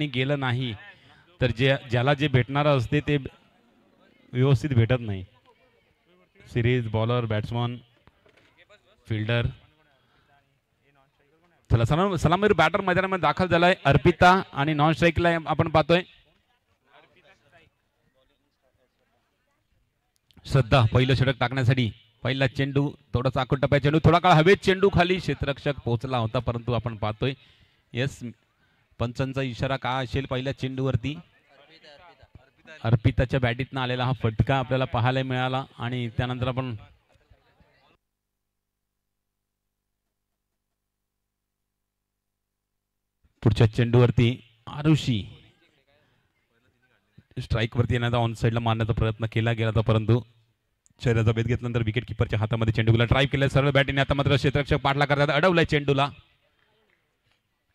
ठिकाणी गेलं नाही तर ज्याला जे भेटणार असते ते व्यवस्थित भेटत नाही. Series, bowler, batsman, fielder. चला सलामीर बॅटर मैदानामध्ये दाखल झालाय अर्पिता आणि नॉन स्ट्राईकला आपण पाहतोय श्रद्धा. पहिलं षटक टाकण्यासाठी पहिला चेंडू थोडासा आखूड टप्प्या चेंडू थोडा काळ हवेत चेंडू खाली क्षेत्ररक्षक पोहोचला होता परंतु आपण पाहतोय यस पंचांचा इशारा का असेल पहिल्या चेंडूवरती. अर्पिताच्या बॅटीतनं आलेला हा फटका आपल्याला पाहायला मिळाला आणि त्यानंतर आपण पुढच्या चेंडूवरती आरुषी स्ट्राईक वरती येण्याचा ऑन साईडला मारण्याचा प्रयत्न केला गेला होता परंतु शरीराचा भेद घेतल्यानंतर विकेट किपरच्या हातामध्ये चेंडूला ड्राईव्ह केला सरळ बॅटीने. आता मात्र क्षेत्ररक्षक पाठला करतात अडवलाय चेंडूला.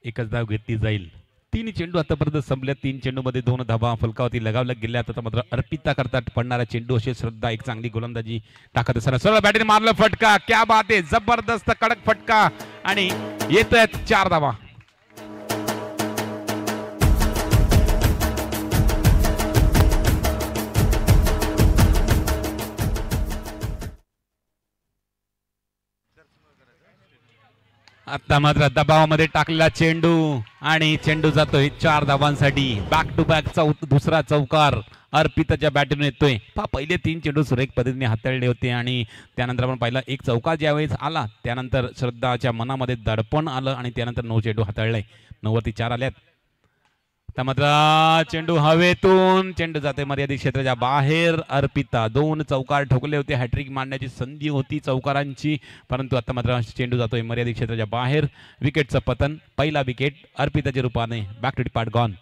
एकच धाव घेतली जाईल. 3 चेंडू आतापर्यंत संपल्या. 3 चेंडूमध्ये 2 धाबा फलकावरती लगावल्या गेल्या. आता मात्र अर्पिता करतात पडणारा चेंडू असे श्रद्धा एक चांगली गोलंदाजी टाकत असताना सरळ बॅटीने मारलं फटका. क्या बात आहे, जबरदस्त कडक फटका आणि येतोय 4 धाबा. आता मात्र दबावामध्ये टाकलेला चेंडू आणि चेंडू जातोय 4 धावांसाठी. बॅक टू बॅक दुसरा चौकार अर्पिताच्या बॅटून येतोय. पहिले 3 चेंडू सुरेख पद्धतीने हाताळले होते आणि त्यानंतर आपण पाहिलं एक चौकार ज्यावेळेस आला त्यानंतर श्रद्धाच्या मनामध्ये दडपण आलं आणि त्यानंतर 9 चेंडू हाताळले. 9 वरती 4 आल्यात. आता मात्र चेंडू हवेतून चेंडू जाते मर्यादित क्षेत्राच्या बाहेर. अर्पिता 2 चौकार ठोकले होते. हॅट्रिक मारण्याची संधी होती चौकारांची परंतु आता मात्र चेंडू जातोय मर्यादित क्षेत्राच्या बाहेर. विकेटचं पतन. पहिला विकेट अर्पिताच्या रूपाने. Back to depart gone.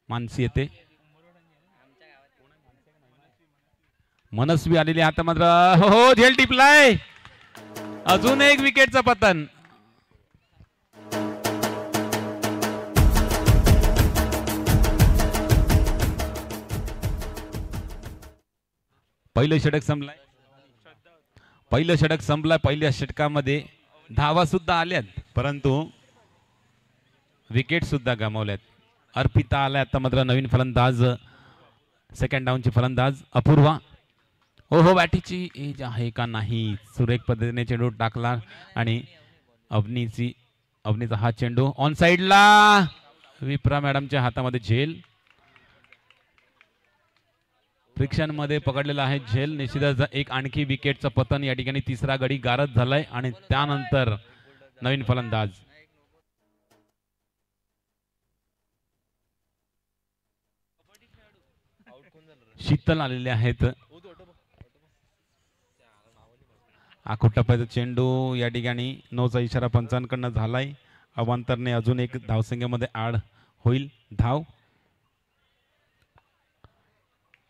Mansi येते. मनस्वी आलेली. आता मात्र हो झेल टिपलाय. अजून एक विकेटचं पतन. पहिलं षटक संपलाय. पहिलं षटक संपलाय. पहिल्या षटकामध्ये धावा सुद्धा आल्यात परंतु विकेट सुद्धा गमावल्यात. अर्पिता आलाय. आता मात्र नवीन फलंदाज सेकंड डाऊनची फलंदाज अपूर्वा. हो बॅटीची एज आहे का नाही. सुरेख पद्धतीने चेंडू टाकला आणि अवनीचा हा चेंडू ऑन साइडला. विप्रा मॅडमच्या हातामध्ये झेल. फ्रिक्शनमध्ये पकडलेला आहे झेल. निश्चितच एक आणखी विकेटचं पतन या ठिकाणी. तिसरा गडी गारद झालाय आणि त्यानंतर नवीन फलंदाज शीतल आलेले आहेत. आखूड टप्प्याचा चेंडू या ठिकाणी 9चा इशारा पंचांकडनं झालाय. अवांतरने अजून एक धावसंख्येमध्ये आड होईल. धाव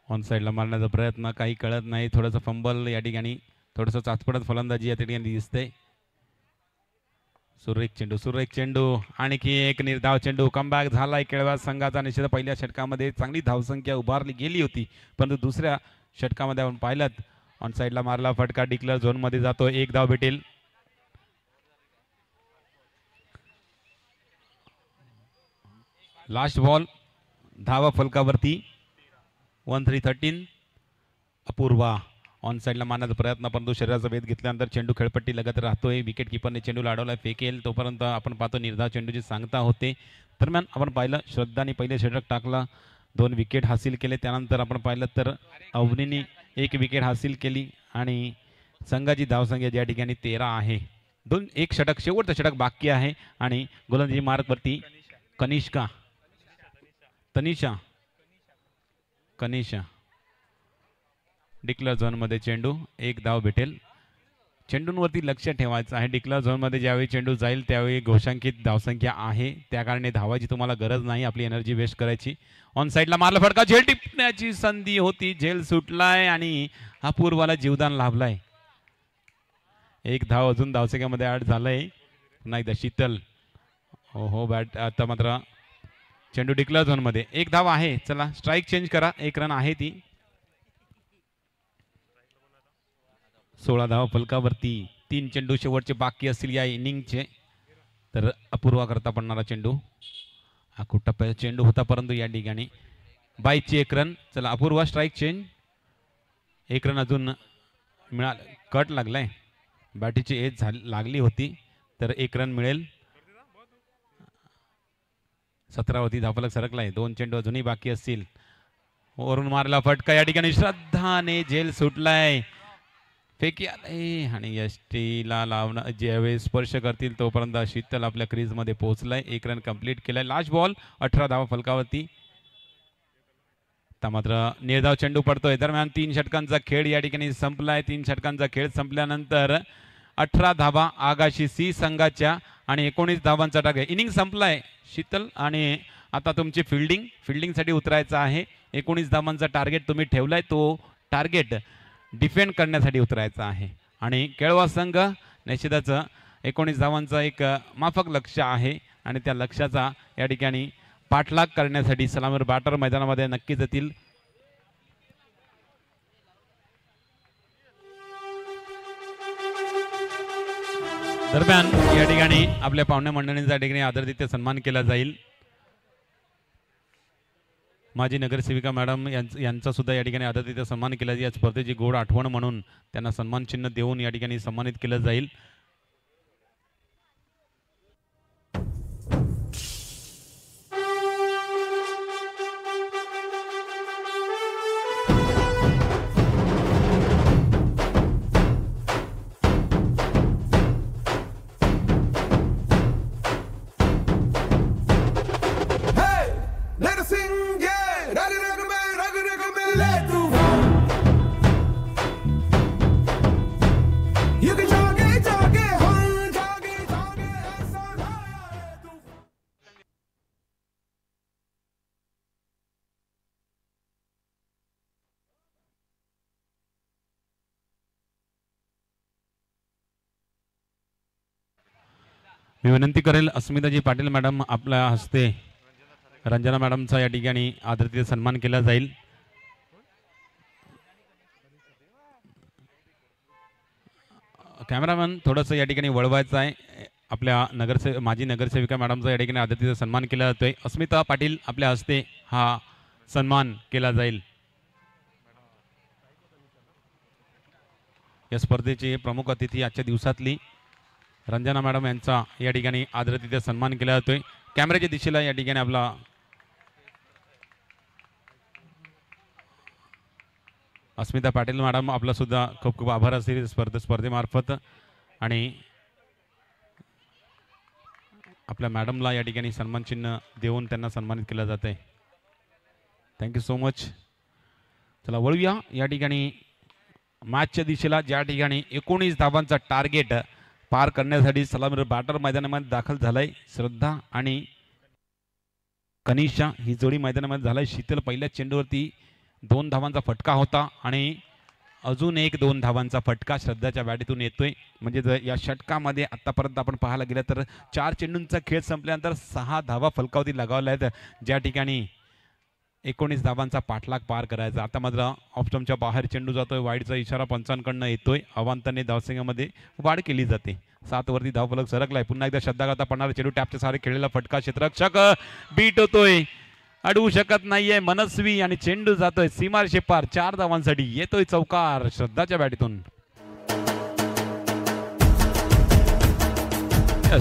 ऑन साइडला मारण्याचा प्रयत्न काही कळत नाही. थोडंसं फंबल या ठिकाणी. थोडंसं चाचपडत फलंदाजी या ठिकाणी दिसते. सुरेख चेंडू आणखी एक निर्धाव चेंडू. कमबॅक झालाय केळवा संघाचा. निश्चित पहिल्या षटकामध्ये चांगली धावसंख्या उभारली गेली होती परंतु दुसऱ्या षटकामध्ये आपण पाहिलं ऑन साइडला मारला फटका. डिक्लेअर झोन मध्ये जातो. 1 धाव भेटेल. Last ball. धावा फलकावरती 1-3-13. अपूर्वा ऑन साइडला मारण्याचा प्रयत्न परंतु शरीराचा वेध घेतल्यानंतर चेंडू खेळपट्टी लगत राहतोय. विकेट किपरने चेंडू अडवला. फेकेल तोपर्यंत आपण पाहतो निर्धाव चेंडूची सांगता होते. दरम्यान आपण पाहिलं श्रद्धाने पहिले षटक टाकला. 2 विकेट हासिल केले. त्यानंतर आपण पाहिलं तर अवनीने 1 विकेट हासिल केली आणि संघाची धावसंख्या या ठिकाणी 13 आहे. 1 षटक शेवटचं षटक बाकी आहे आणि गोलंदाजी मार्कवरती कनिषा डिक्लेअर झोनमध्ये चेंडू. 1 धाव भेटेल. चेंडूंवरती लक्ष ठेवायचं आहे. डिक्लेअर झोनमध्ये ज्यावेळी चेंडू जाईल त्यावेळी घोषांकित धावसंख्या आहे त्या कारणे धावायची तुम्हाला गरज नाही. आपली एनर्जी वेस्ट करायची. ऑन साइडला मारला फटका. झेल टिपण्याची संधी होती. झेल सुटलाय आणि अपूर्वाला जीवदान लाभलाय. 1 धाव अजून धावसंख्येमध्ये ऍड झालंय. पुन्हा एकदा शीतल. हो बॅट. आता मात्र चेंडू डिक्लेअर झोनमध्ये. 1 धाव आहे. चला स्ट्राईक चेंज करा. 1 रन आहे ती. 16 धाव फलकावरती. 3 चेंडू शेवटचे बाकी असतील या इनिंगचे. तर अपूर्वा करता पडणारा चेंडू हा खूप टप्प्याचा चेंडू होता, परंतु या ठिकाणी बाईची एक रन. चला अपूर्वा स्ट्राईक चेंज. एक रन अजून मिळालं. कट लागलाय, बॅटीची एज लागली होती, तर एक रन मिळेल. 17 धावफलक सरकलाय. 2 चेंडू अजूनही बाकी असतील. वरून मारला फटका, या ठिकाणी श्रद्धाने झेल सुटलाय. फेकी आलाय आणि यष्टीला लावणं ज्यावेळेस स्पर्श करतील तोपर्यंत शीतल आपल्या क्रीजमध्ये पोहोचलाय. एक रन कंप्लीट केलाय. लास्ट बॉल 18 धावा फलकावरती. आता मात्र निर्धाव चेंडू पडतोय. दरम्यान 3 षटकांचा खेळ या ठिकाणी संपलाय. 3 षटकांचा खेळ संपल्यानंतर 18 धावा आगाशी सी संघाच्या आणि 19 धावांचा टार्गेट. इनिंग संपलाय शीतल, आणि आता तुमची फिल्डिंगसाठी उतरायचं आहे. 19 धावांचा टार्गेट तुम्ही ठेवलाय, तो टार्गेट डिफेंड करण्यासाठी उतरायचा आहे. आणि केळवा संघ निश्चितच 19 धावांचा एक माफक लक्ष आहे आणि त्या लक्ष्याचा या ठिकाणी पाठलाग करण्यासाठी सलामीवर बॅटर मैदानामध्ये नक्कीच येतील. दरम्यान या ठिकाणी आपल्या पाहुण्या मंडळींचा ठिकाणी आदरातिथ्य सन्मान केला जाईल. माजी नगरसेविका मॅडम यांचा सुद्धा या ठिकाणी आदरातिथ्य सन्मान केला जाईल. या स्पर्धेची गोड आठवण म्हणून त्यांना सन्मान चिन्ह देऊन या ठिकाणी सन्मानित केलं जाईल. मी विनंती करेल अस्मिताजी पाटील मॅडम आपल्या हस्ते रंजना मॅडमचा या ठिकाणी आदरातिथ्य सन्मान केला जाईल. कॅमेरामॅन थोडंसं या ठिकाणी वळवायचं आहे. आपल्या माजी नगरसेविका मॅडमचा या ठिकाणी आदरातिथ्य सन्मान केला जातोय. अस्मिता पाटील आपल्या हस्ते हा सन्मान केला जाईल. या स्पर्धेचे प्रमुख अतिथी आजच्या दिवसातली रंजना मॅडम यांचा या ठिकाणी आदरातिथ्य सन्मान केला जातोय. कॅमेऱ्याच्या दिशेला या ठिकाणी आपला अस्मिता पाटील मॅडम आपला सुद्धा खूप खूप आभार असतील स्पर्धेमार्फत, आणि आपल्या मॅडमला या ठिकाणी सन्मान चिन्ह देऊन त्यांना सन्मानित केलं जात आहे. Thank you so much. चला वळूया या ठिकाणी मॅचच्या दिशेला, ज्या ठिकाणी 19 धावांचा टार्गेट पार करण्यासाठी सलामीवर बॅटर मैदानामध्ये दाखल झालाय. श्रद्धा आणि कनिषा ही जोडी मैदानामध्ये झालाय. शीतल पहिल्या चेंडूवरती 2 धावांचा फटका होता आणि अजून एक 2 धावांचा फटका श्रद्धाच्या बॅटीतून येतोय. म्हणजे या षटकामध्ये आतापर्यंत आपण पाहायला गेलं तर 4 चेंडूंचा खेळ संपल्यानंतर 6 धावा फलकावती लगावल्या आहेत, ज्या ठिकाणी 19 धावांचा पाठलाग पार करायचा. आता मात्र ऑफस्टम्पच्या बाहेर चेंडू जातोय. वाईडचा इशारा पंचांकडनं येतोय. अवांतने धावसंख्येमध्ये वाढ केली जाते. 7 वरती धावफलक सरकलाय. पुन्हा एकदा श्रद्धागता पडणारा चेंडू टॅपच्या सहारे खेळलेला फटका क्षेत्ररक्षक बीट होतोय, अडवू शकत नाहीये मनस्वी, आणि चेंडू जातोय सीमारेषे पार. 4 धावांसाठी येतोय चौकार श्रद्धाच्या बॅटीतून.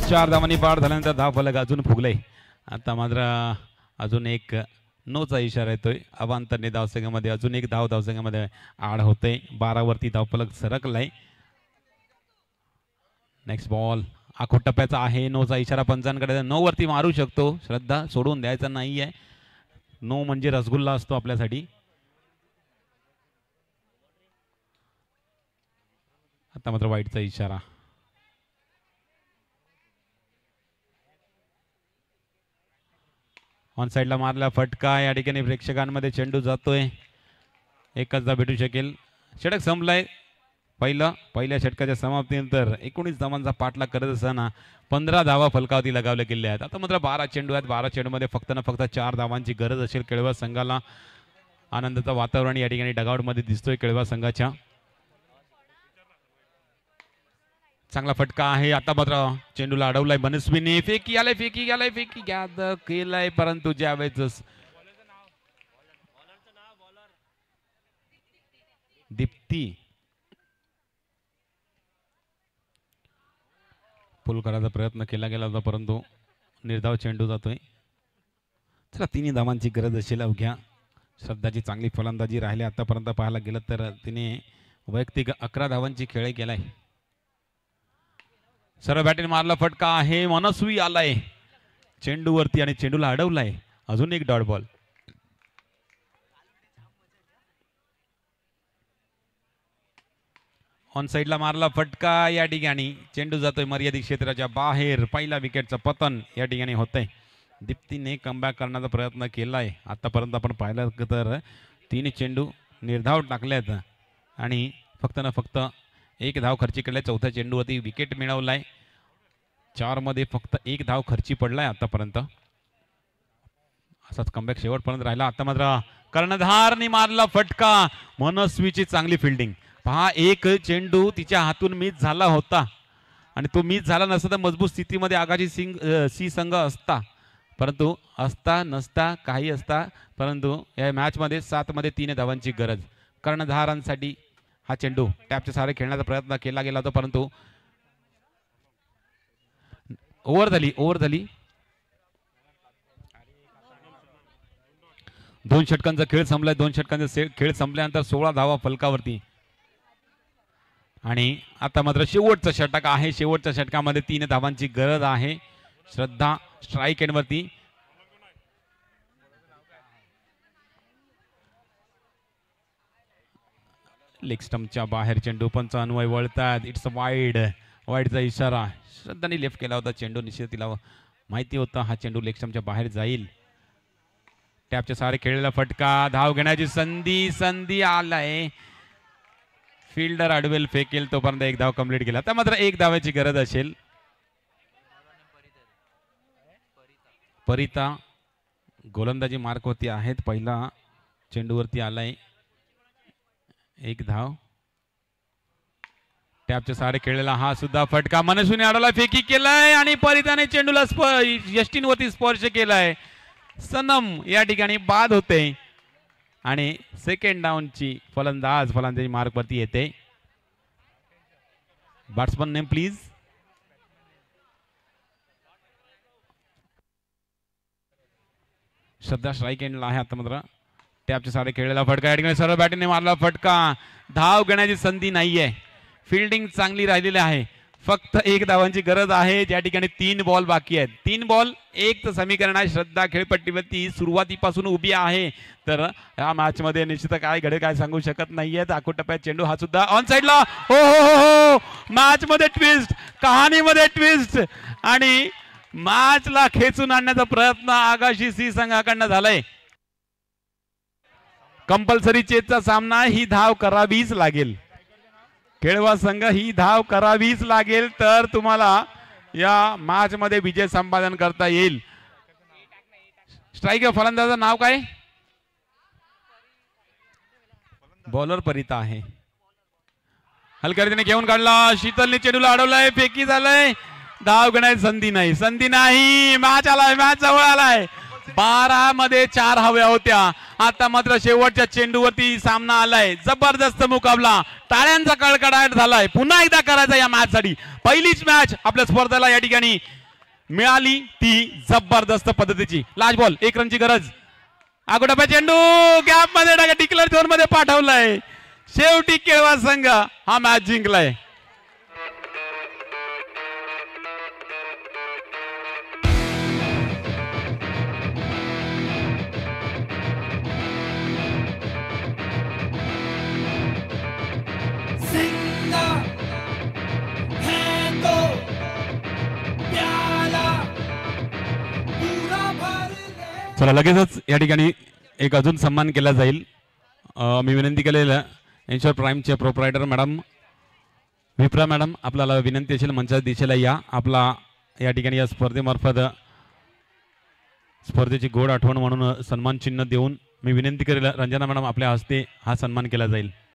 4 धावांनी पार झाल्यानंतर धावफलक अजून फुगलंय. आता मात्र अजून एक नोचा इशारा येतोय. अवांतरने धावसंख्येमध्ये अजून एक धावसंख्येमध्ये आड होते. 12 वरती धावफलक सरकलाय. नेक्स्ट बॉल आखोट टप्प्याचा आहे. नोचा इशारा पंचांकडे. 9 वरती मारू शकतो श्रद्धा, सोडून द्यायचा नाहीये. 9 म्हणजे रसगुल्ला असतो आपल्यासाठी. आता मात्र वाईटचा इशारा. ऑन साईडला मारला फटका. या ठिकाणी प्रेक्षकांमध्ये चेंडू जातोय. एकचदा भेटू शकेल. षटक संपलाय. पहिल्या षटकाच्या समाप्तीनंतर 19 धावांचा पाठलाग करत असताना 15 धावा फलकावती लगावल्या गेल्या आहेत. आता मात्र 12 चेंडू आहेत. 12 चेंडूमध्ये फक्त 4 धावांची गरज असेल केळवा संघाला. आनंदाचं वातावरण या ठिकाणी डगआउटमध्ये दिसतोय केळवा संघाच्या. चांगला फटका आहे. आता मात्र चेंडूला अडवलाय मनस्वीने. फेकी आलाय फेकी केलाय, परंतु ज्यावेळेस दीप्ती पुल करायचा प्रयत्न केला गेला होता, परंतु निर्धाव चेंडू जातोय. चला, 3 धावांची गरज असेल अवघ्या. श्रद्धाची चांगली फलंदाजी राहिली आतापर्यंत पाहायला गेलं तर. तिने वैयक्तिक 11 धावांची खेळी केलाय. सरळ बॅटिंग मारला फटका आहे. मनस्वी आलाय चेंडूवरती आणि चेंडूला अडवलाय. अजून एक डॉट बॉल. ऑन साइडला मारला फटका. या ठिकाणी चेंडू जातोय मर्यादित क्षेत्राच्या बाहेर. पहिला विकेटचं पतन या ठिकाणी होतंय. दीप्तीने कमबॅक करण्याचा प्रयत्न केलाय. आतापर्यंत आपण पाहिलं तर 3 चेंडू निर्धाव टाकल्यात आणि फक्त ना फक्त 1 धाव खर्ची केलाय. चौथ्या चेंडूवरती विकेट मिळवलाय. 4 मध्ये फक्त 1 धाव खर्ची पडलाय आतापर्यंत. असाच कमबॅक शेवटपर्यंत राहिला. आता मात्र कर्णधारने मारला फटका. मनस्वीची चांगली फिल्डिंग पहा. एक चेंडू तिच्या हातून मिस झाला होता आणि तो मिस झाला नसता तर मजबूत स्थितीमध्ये आगाशी सी संघ असता, परंतु असता नसता काही असता, परंतु या मॅचमध्ये 7 मध्ये 3 धावांची गरज. कर्णधारांसाठी हा चेंडू टॅपच्या सहारे खेळण्याचा प्रयत्न केला गेला होता, परंतु ओव्हर झाली. 2 षटकांचा खेळ संपलाय. 2 षटकांचा खेळ संपल्यानंतर 16 धावा फलकावरती आणि आता मात्र शेवटचा षटक आहे. शेवटच्या षटकामध्ये 3 धावांची गरज आहे. श्रद्धा स्ट्राईक एंडवरती. लेग स्टंपच्या बाहेर चेंडू. पंच अन्वय वळतात. इट्स वाईडचा इशारा. श्रद्धाने लेफ्ट केला होता चेंडू. निश्चित तिला माहिती होता हा चेंडू लेग स्टंपच्या बाहेर जाईल. टॅपच्या सहारे खेळलेला फटका. धाव घेण्याची संधी आलाय. फिल्डर अडवेल फेकेल तोपर्यंत 1 धाव कंप्लीट केला. तर मात्र 1 धावाची गरज असेल. परिता गोलंदाजी मार्क होती आहेत. पहिला चेंडूवरती आलाय 1 धाव. टॅपच्या सहारे खेळलेला हा सुद्धा फटका. मनस्वीने अडवला. फेकी केलाय आणि परिताने चेंडूला यष्टींवरती स्पर्श केलाय. सनम या ठिकाणी बाद होते आणि सेकंड डाऊनची फलंदाजी मार्क वरती येते. Batsman name please. Shraddha strike एंडला आहे. आता मात्र टॅपच्या सहारे खेळलेला फटका. या ठिकाणी सरळ बॅटिंगने मारला फटका. धाव घेण्याची संधी नाहीये. फिल्डिंग चांगली राहिलेली आहे. फक्त 1 धावांची गरज आहे. ज्या ठिकाणी 3 बॉल बाकी आहेत. 3 बॉल 1 समीकरण आहे. श्रद्धा खेळपट्टीवरती सुरुवातीपासून उभी आहे. तर या मॅच मध्ये निश्चित काय घडे काय सांगू शकत नाहीये. टप्प्यात चेंडू हा सुद्धा ऑन साइडला. हो मॅच मध्ये ट्विस्ट. कहाणीमध्ये ट्विस्ट आणि मॅचला खेचून आणण्याचा प्रयत्न आगाशी सी संघाकडनं झालाय. कंपल्सरी चेजचा सामना. ही धाव करावीच लागेल. केळवा संघ ही धाव करावीच लागेल तर तुम्हाला या मॅच मध्ये विजय संपादन करता येईल. स्ट्राईक फलंदाजाचं नाव काय? बॉलर परिता आहे. हलक्या रीतीने घेऊन काढला. शीतलने चेंडूला अडवलाय. फेकी झालाय. धाव घेण्याची संधी नाही. मॅच जवळ आलाय. 12 मध्ये 4 हव्या होत्या. आता मात्र शेवटच्या चेंडूवरती सामना आलाय. जबरदस्त मुकाबला. टाळ्यांचा कडकडाट झालाय. पुन्हा एकदा करायचा या मॅच साठी. पहिलीच मॅच आपल्या स्पर्धेला या ठिकाणी मिळाली ती जबरदस्त पद्धतीची. लास्ट बॉल 1 रनची गरज. अगोदर चेंडू गॅप मध्ये डिक्लेअर झोन मध्ये पाठवलाय. शेवटी केळवा संघ हा मॅच जिंकलाय. चला लगेचच या ठिकाणी एक अजून सन्मान केला जाईल. मी विनंती केलेलं इन्शुअर प्राईमचे प्रोप्रायटर मॅडम विप्रा मॅडम आपल्याला विनंती असेल मंचाच्या दिशेला या. आपला या ठिकाणी या स्पर्धेमार्फत स्पर्धेची गोड आठवण म्हणून सन्मान चिन्ह देऊन मी विनंती करेल रंजना मॅडम आपल्या हस्ते हा सन्मान केला जाईल.